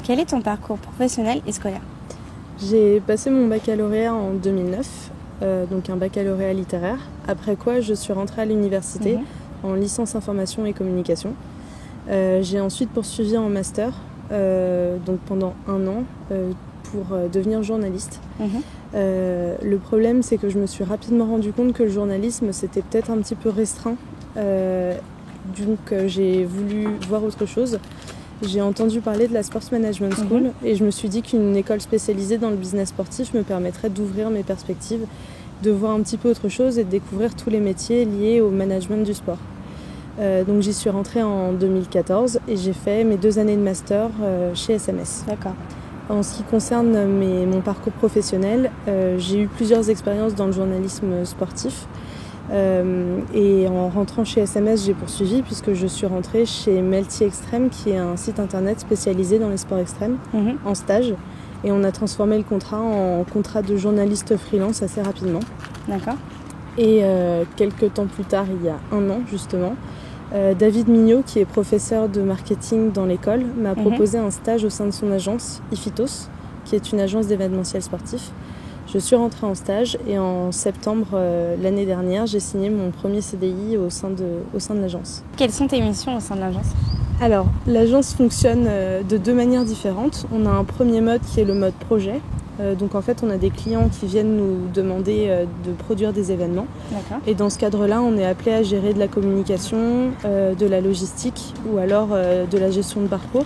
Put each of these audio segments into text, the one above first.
Quel est ton parcours professionnel et scolaire? J'ai passé mon baccalauréat en 2009, donc un baccalauréat littéraire, après quoi je suis rentrée à l'université en licence information et communication. J'ai ensuite poursuivi en master, donc pendant 1 an, pour devenir journaliste. Le problème, c'est que je me suis rapidement rendu compte que le journalisme, c'était peut-être un petit peu restreint, donc j'ai voulu voir autre chose. J'ai entendu parler de la Sports Management School et je me suis dit qu'une école spécialisée dans le business sportif me permettrait d'ouvrir mes perspectives, de voir un petit peu autre chose et de découvrir tous les métiers liés au management du sport. Donc j'y suis rentrée en 2014 et j'ai fait mes 2 années de master chez SMS. D'accord. En ce qui concerne mon parcours professionnel, j'ai eu plusieurs expériences dans le journalisme sportif. Et en rentrant chez SMS, j'ai poursuivi puisque je suis rentrée chez Melty Extreme, qui est un site internet spécialisé dans les sports extrêmes, en stage. Et on a transformé le contrat en contrat de journaliste freelance assez rapidement. D'accord. Et quelques temps plus tard, il y a 1 an justement, David Mignot, qui est professeur de marketing dans l'école, m'a proposé un stage au sein de son agence, Iphitos, qui est une agence d'événementiel sportif. Je suis rentrée en stage et en septembre l'année dernière, j'ai signé mon premier CDI au sein de l'agence. Quelles sont tes missions au sein de l'agence? Alors, l'agence fonctionne de 2 manières différentes. On a un premier mode qui est le mode projet. Donc en fait, on a des clients qui viennent nous demander de produire des événements. D'accord. Et dans ce cadre-là, on est appelé à gérer de la communication, de la logistique ou alors de la gestion de parcours.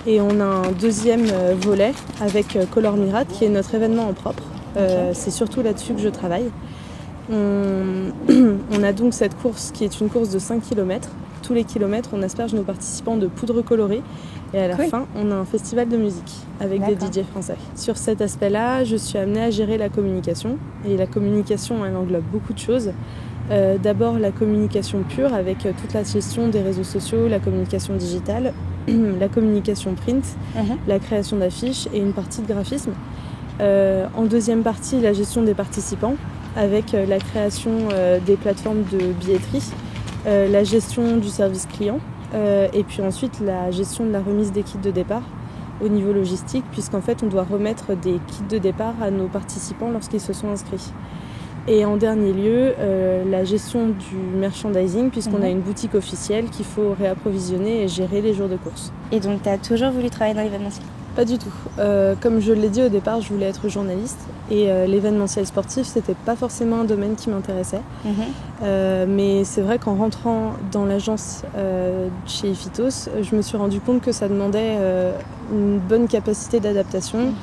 Et on a un deuxième volet avec Color Mirate, qui est notre événement en propre. C'est surtout là-dessus que je travaille. On a donc cette course qui est une course de 5 km. Tous les kilomètres, on asperge nos participants de poudre colorée. Et à la fin, on a un festival de musique avec des DJ français. Sur cet aspect-là, je suis amenée à gérer la communication. Et la communication, elle englobe beaucoup de choses. D'abord, la communication pure avec toute la gestion des réseaux sociaux, la communication digitale, la communication print, la création d'affiches et une partie de graphisme. En deuxième partie, la gestion des participants avec la création des plateformes de billetterie, la gestion du service client et puis ensuite la gestion de la remise des kits de départ au niveau logistique, puisqu'en fait on doit remettre des kits de départ à nos participants lorsqu'ils se sont inscrits. Et en dernier lieu, la gestion du merchandising, puisqu'on a une boutique officielle qu'il faut réapprovisionner et gérer les jours de course. Et donc tu as toujours voulu travailler dans l'événementiel? Pas du tout. Comme je l'ai dit au départ, je voulais être journaliste et l'événementiel sportif, c'était pas forcément un domaine qui m'intéressait. Mais c'est vrai qu'en rentrant dans l'agence chez Iphitos, je me suis rendu compte que ça demandait une bonne capacité d'adaptation,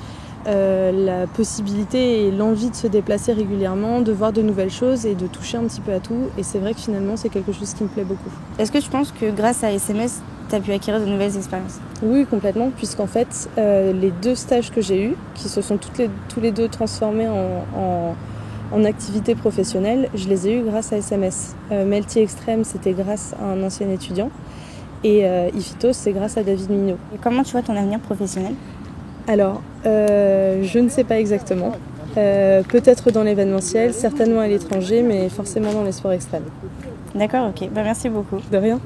la possibilité et l'envie de se déplacer régulièrement, de voir de nouvelles choses et de toucher un petit peu à tout. Et c'est vrai que finalement, c'est quelque chose qui me plaît beaucoup. Est-ce que tu penses que grâce à SMS, tu as pu acquérir de nouvelles expériences? Oui, complètement, puisqu'en fait, les 2 stages que j'ai eus, qui se sont tous les 2 transformés en activité professionnelle, je les ai eus grâce à SMS. Melty Extreme, c'était grâce à un ancien étudiant, et Iphitos, c'est grâce à David Mignot. Et comment tu vois ton avenir professionnel? Alors, je ne sais pas exactement. Peut-être dans l'événementiel, certainement à l'étranger, mais forcément dans les sports extrêmes. D'accord, ok. Merci beaucoup. De rien.